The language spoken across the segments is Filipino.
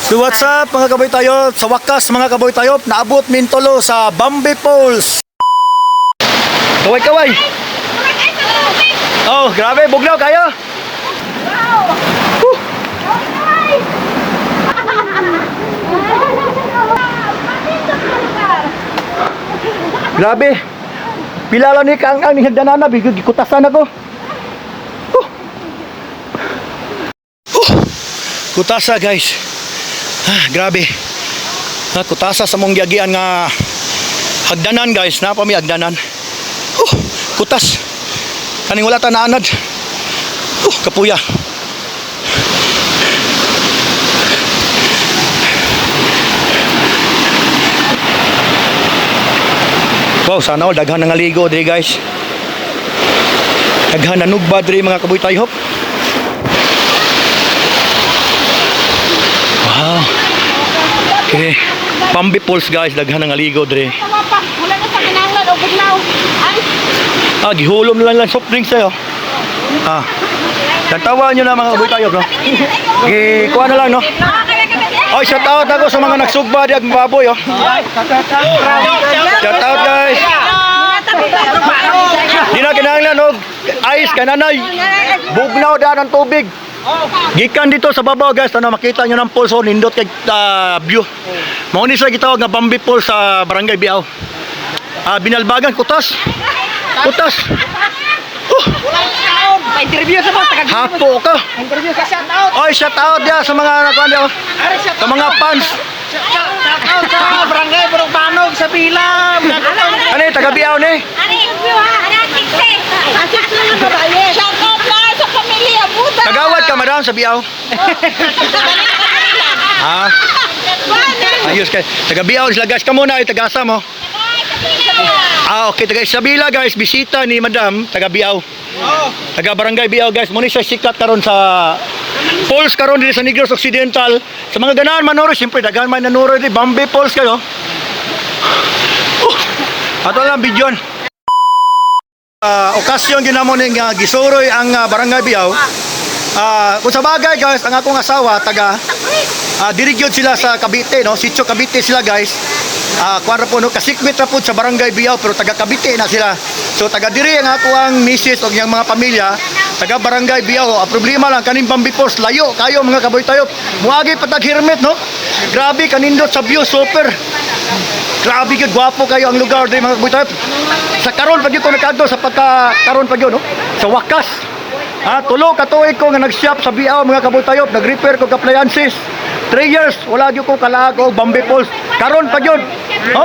So what's up mga kaboy tayo? Sa wakas mga kaboy tayo, naabot Mintolo sa Bambi Falls. Kaway. Oh, grabe, bugnaw kayo. Grabe. Pilala ni kang ni hagdanana bigod gikutasan ako. Kutasa guys. Grabe. Kutasa sa mong giagian nga hagdanan guys, napa mi hagdanan. Kutas. Kaning wala ta naanad. Kapuya. Wow, sana all daghan nga ligo diri guys. Daghan na nugba diri mga kaboy tayo. Wow. Okay. Bambi Falls guys, daghan nga ligo diri. Wala na sa kinahanglan o bugnaw. Gihulom lang soft drinks tayo. Nagtawa nyo na mga kaboy tayo, no? Gikuha na lang, no? Oh, shout out ako sa mga nagsugba di ang baboy, oh. Shout out guys. Di na kinahanglan, no? Ice kananay. Bugnaw daan ang tubig. Gikan dito sa babaw guys, ano makita nyo ng falls, oh, nindot kay view. Mao ni sa gitawag nga Bambi Falls sa Barangay Biao. Binalbagan kutas. Kutas. Pa-interview sa mga Hapo ka. interview ka, shout out. Oy, shout out dia sa mga nakuan dia. Sa mga fans. Shout out sa Barangay Burugbanog sa Bilam. Ano taga Biao ni? Ano interview ha? Ano tikte? Shout out lang sa pamilya Buta. Tagawad ka madam sa Biao. Ayos kay. Taga Biao sila guys. Kamo na taga-asa mo. Okay, taga Isabela guys, bisita ni Madam, taga Biao. Taga Barangay Biao guys, muna siya sikat karon sa falls karon dito sa Negros Occidental. Sa mga ganahan manuro, siyempre daghan man nanuro di Bambi Falls kayo. Ato lang bidyon. Okasyon ginamon ning gisuroy ang Barangay Biao. Kung sa bagay guys, ang akong asawa taga dirigyod sila sa Cavite, no? Sitio Cavite sila guys. Kuan ra po no, kasikwit ra po sa Barangay Biao pero taga Cavite na sila. So taga diri ang ako ang misis og yang mga pamilya taga Barangay Biao. Problema lang kaning Bambi Falls layo kayo mga kaboy tayo. Muagi patag hermit no. Grabe kanindot sa view super. Grabe gid gwapo kayo ang lugar diri mga kaboy tayo. Sa karon pag ko nakadto sa pagka karon pag no. Sa wakas. Tulo ka tuig ko nga nag-shop sa Biao mga kaboy tayo, nag-repair ko ka appliances. 3 years wala gyud ko kalaag og Bambi Falls. Karon pa gyud.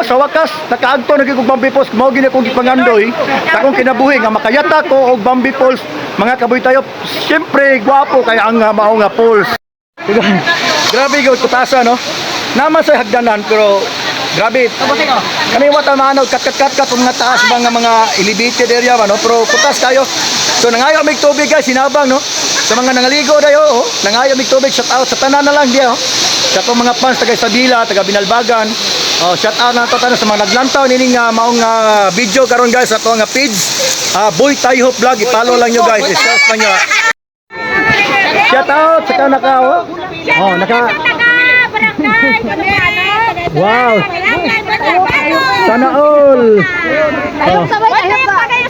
Sa wakas nakaagto na gyud og Bambi Falls. Mao gini akong gipangandoy sa akong kinabuhi nga makayata ko og Bambi Falls mga kaboy tayo. Siyempre gwapo kay ang mao nga falls. Grabe gyud kutasa no. Naman sa hagdanan pero grabe. Kani wa ta maanaw kat mga taas mga elevated area ba no pero kutas kayo. So nangayo mig tubig guys sinabang no. Sa mga nangaligo dayo nangayo mig tubig, shout out sa tanan na lang diya sa akong mga fans taga Isabela, taga Binalbagan. Shout out na to tanan sa mga naglantaw nining maong video karon guys sa ato nga page. Boy Tayo Vlog, i-follow lang nyo guys, i-search lang nyo. Shout out sa kanaka naka. Wow. Sana all.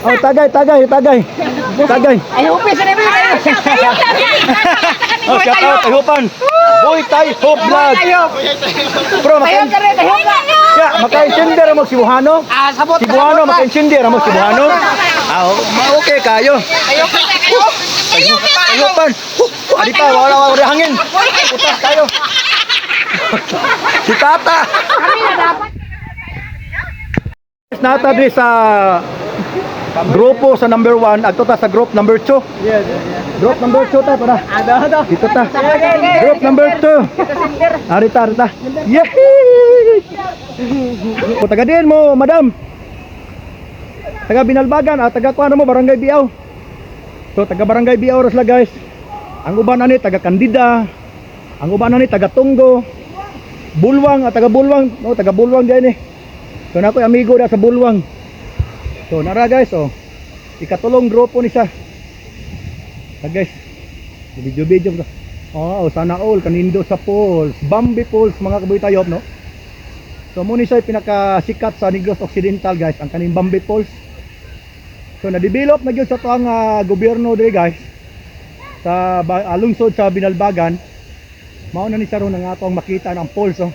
Tagay. Ay, hupis na naman. Shout out, ayupan. Boy Tayo Vlog. Bro, maka-intender mo si Buhano? Si Buhano, maka-intender mo si Buhano? Okay kayo. Ayupan. Adita, wala hangin. Putas tayo. Si Tata. Nata di sa grupo sa number 1, adto ta sa group number 2. Group number 2 ta para. Dito ta. Group number 2. Arita. Yehey! Taga din mo, madam. Taga Binalbagan, taga kuan mo Barangay Biao. So taga Barangay Biao ras la guys. Ang uban ani taga Candida. Ang uban ani taga Tunggo. Bulwang, taga Bulwang, taga Bulwang diyan eh. So na ako amigo da sa Bulwang. So nara guys, ikatulong grupo ni siya. Guys, video Oh, sana all kanindo sa falls. Bambi Falls mga kabuytayop, no? So muna siya pinakasikat sa Negros Occidental, guys, ang kaning Bambi Falls. So na-develop na gyud sa tuang gobyerno diri, guys. Sa lungsod sa Binalbagan. Mao na ni saron ang atong makita ng falls, oh.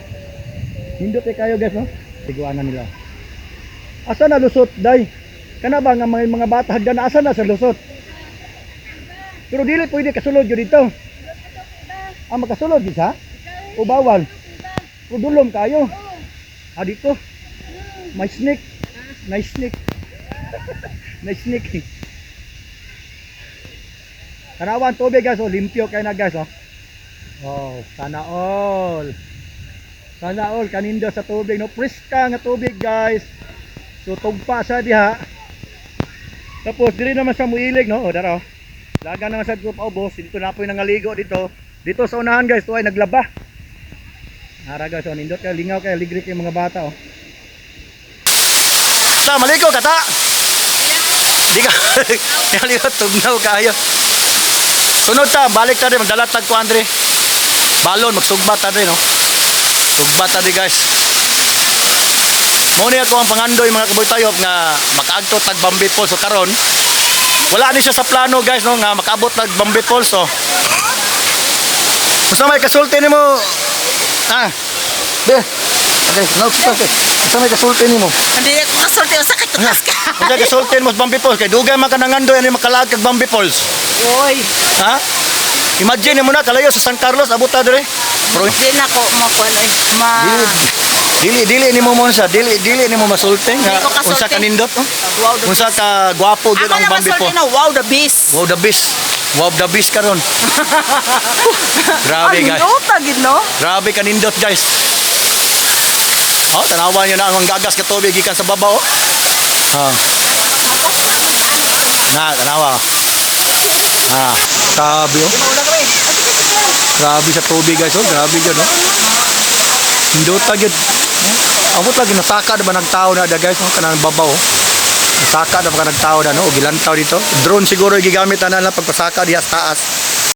Nindot kayo, guys, no? Tiguanan nila. Asa na lusot, day? Kana ba nga mga bata hagdan asa na sa lusot? Pero dili pwede kasulod gyud dito. Makasulod gyud sa? O bawal? O dulom kayo? Dito. May snake. Nice snake. Nice snake. Tanawan tubig, guys, oh, limpyo kay na, guys, oh. Oh, sana all. Sana all kanindo sa tubig, no? Preska nga tubig, guys. So tugpa sa diha. Tapos dili naman sa muilig, no? O daro. Dagan naman sa group obos, dito na po yung nangaligo dito. Dito sa unahan, guys, to ay naglaba. Ara, guys, oh, nindot kayo, lingaw kayo, ligrik yung mga bata, oh. Sa maligo ka ta? Di ka. Naligot, tugnaw kayo. Sunod ta, balik ta rin, magdalat tag ko, Andre. Balon, magsugbat ta rin, no? Sugbat ta rin, guys. Muna ako ang pangandoy mga kabuytayop nga makaagto tag Bambi Falls. So karon wala ni siya sa plano, guys, no, nga makaabot tag Bambi Falls. So basta may kasulti nimo. Be. Okay, no, okay. Basta may kasulti nimo. Hindi ko kasulti o sakit tukas ka. Basta kasulti mo sa Bambi Falls kay dugay man ka nangandoy ani makalaag kag Bambi Falls. Oy. Ha? Imagine mo na kalayo sa San Carlos abot ta dire. Hindi na ko makuan ay Dili ni mo monsa, dili ni mo masulti nga Hindi ko kasulti. unsa kanindot, no? Wow, the Unsa ka gwapo gyud ang Bambi Falls. wow the beast. Wow the beast. Wow the beast karon. Grabe, guys. Ano tagid no? Grabe kanindot, guys. Oh, tanawan niyo na ang gagas ka tubig gikan sa babaw. Tanawa. Grabe, oh. Grabe sa tubig, guys, oh. Grabe gyud, oh. Nindot ta gyud. Amot lagi nasaka na ba nagtao na da, guys, oh, kanang babaw, oh. Nasaka na ba nagtao na, no? O gilantaw dito. Drone siguro gigamit na lang pagpasaka diha sa taas.